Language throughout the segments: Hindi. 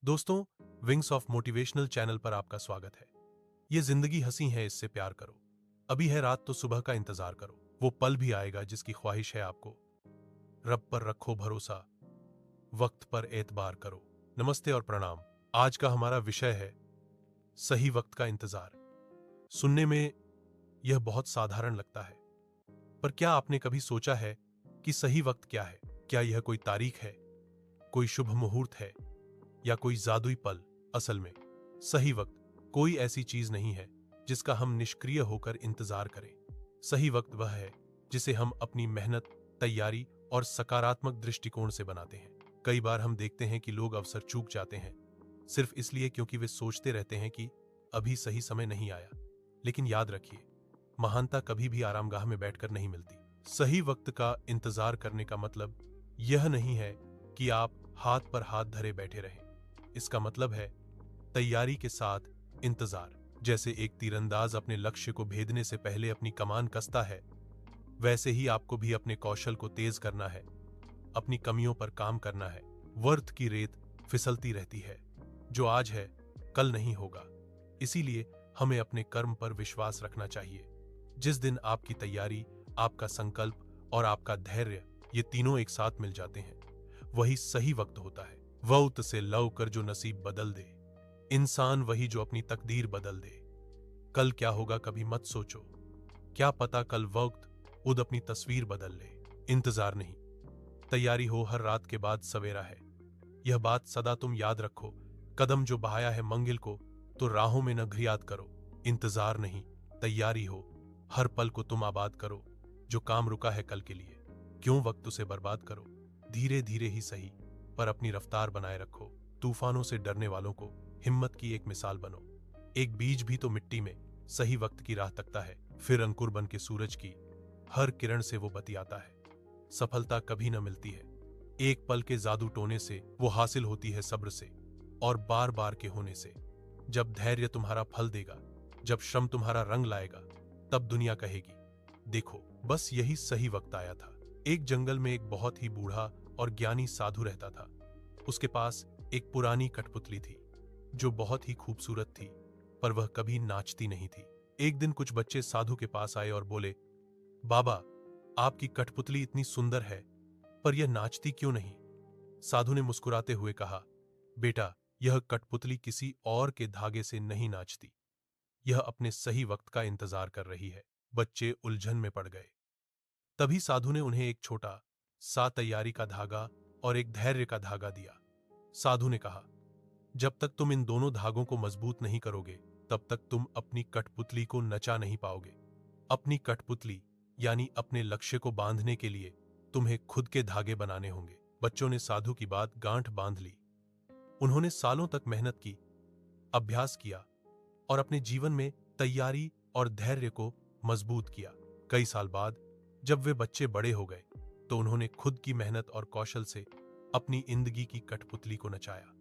दोस्तों, विंग्स ऑफ मोटिवेशनल चैनल पर आपका स्वागत है। ये जिंदगी हंसी है, इससे प्यार करो। अभी है रात तो सुबह का इंतजार करो। वो पल भी आएगा जिसकी ख्वाहिश है आपको। रब पर रखो भरोसा, वक्त पर एतबार करो। नमस्ते और प्रणाम। आज का हमारा विषय है सही वक्त का इंतजार। सुनने में यह बहुत साधारण लगता है, पर क्या आपने कभी सोचा है कि सही वक्त क्या है? क्या यह कोई तारीख है, कोई शुभ मुहूर्त है, या कोई जादुई पल? असल में सही वक्त कोई ऐसी चीज नहीं है जिसका हम निष्क्रिय होकर इंतजार करें। सही वक्त वह है जिसे हम अपनी मेहनत, तैयारी और सकारात्मक दृष्टिकोण से बनाते हैं। कई बार हम देखते हैं कि लोग अवसर चूक जाते हैं सिर्फ इसलिए क्योंकि वे सोचते रहते हैं कि अभी सही समय नहीं आया। लेकिन याद रखिए, महानता कभी भी आरामगाह में बैठकर नहीं मिलती। सही वक्त का इंतजार करने का मतलब यह नहीं है कि आप हाथ पर हाथ धरे बैठे रहें। इसका मतलब है तैयारी के साथ इंतजार। जैसे एक तीरंदाज अपने लक्ष्य को भेदने से पहले अपनी कमान कसता है, वैसे ही आपको भी अपने कौशल को तेज करना है, अपनी कमियों पर काम करना है। वर्थ की रेत फिसलती रहती है, जो आज है कल नहीं होगा। इसीलिए हमें अपने कर्म पर विश्वास रखना चाहिए। जिस दिन आपकी तैयारी, आपका संकल्प और आपका धैर्य, ये तीनों एक साथ मिल जाते हैं, वही सही वक्त होता है। वक्त से लव कर जो नसीब बदल दे, इंसान वही जो अपनी तकदीर बदल दे। कल क्या होगा कभी मत सोचो, क्या पता कल वक्त खुद अपनी तस्वीर बदल ले। इंतजार नहीं, तैयारी हो हर रात के बाद सवेरा है। यह बात सदा तुम याद रखो। कदम जो बहाया है मंजिल को, तो राहों में न घिरियात करो। इंतजार नहीं, तैयारी हो, हर पल को तुम आबाद करो। जो काम रुका है कल के लिए, क्यों वक्त उसे बर्बाद करो। धीरे धीरे ही सही, पर अपनी रफ्तार बनाए रखो। तूफानों से डरने वालों को हिम्मत की एक मिसाल बनो। एक बीज भी तो मिट्टी में सही वक्त की राह तकता है, फिर अंकुर बन के सूरज की हर किरण से वो बतियाता है। सफलता कभी न मिलती है एक पल के जादू टोने से, वो हासिल होती है सब्र से और बार बार के होने से। जब धैर्य तुम्हारा फल देगा, जब श्रम तुम्हारा रंग लाएगा, तब दुनिया कहेगी देखो, बस यही सही वक्त आया था। एक जंगल में एक बहुत ही बूढ़ा और ज्ञानी साधु रहता था। उसके पास एक पुरानी कठपुतली थी जो बहुत ही खूबसूरत थी, पर वह कभी नाचती नहीं थी। एक दिन कुछ बच्चे साधु के पास आए और बोले, बाबा, आपकी कठपुतली इतनी सुंदर है, पर यह नाचती क्यों नहीं? साधु ने मुस्कुराते हुए कहा, बेटा, यह कठपुतली किसी और के धागे से नहीं नाचती, यह अपने सही वक्त का इंतजार कर रही है। बच्चे उलझन में पड़ गए। तभी साधु ने उन्हें एक छोटा सा तैयारी का धागा और एक धैर्य का धागा दिया। साधु ने कहा, जब तक तुम इन दोनों धागों को मजबूत नहीं करोगे, तब तक तुम अपनी कठपुतली को नचा नहीं पाओगे। अपनी कठपुतली यानी अपने लक्ष्य को बांधने के लिए तुम्हें खुद के धागे बनाने होंगे। बच्चों ने साधु की बात गांठ बांध ली। उन्होंने सालों तक मेहनत की, अभ्यास किया और अपने जीवन में तैयारी और धैर्य को मजबूत किया। कई साल बाद जब वे बच्चे बड़े हो गए, तो उन्होंने खुद की मेहनत और कौशल से अपनी जिंदगी की कठपुतली को नचाया।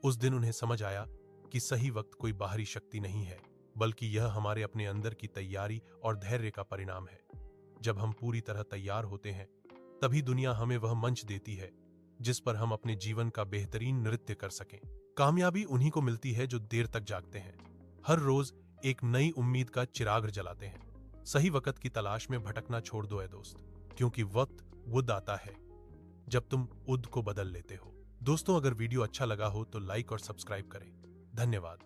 उस दिन उन्हें समझ आया कि सही वक्त कोई बाहरी शक्ति नहीं है, बल्कि यह हमारे अपने अंदर की तैयारी और धैर्य का परिणाम है। जब हम पूरी तरह तैयार होते हैं, तभी दुनिया हमें वह मंच देती है जिस पर हम अपने जीवन का बेहतरीन नृत्य कर सकें। कामयाबी उन्हीं को मिलती है जो देर तक जागते हैं, हर रोज एक नई उम्मीद का चिराग जलाते हैं। सही वक्त की तलाश में भटकना छोड़ दो ऐ दोस्त, क्योंकि वक्त वो आता है जब तुम खुद को बदल लेते हो। दोस्तों, अगर वीडियो अच्छा लगा हो तो लाइक और सब्सक्राइब करें। धन्यवाद।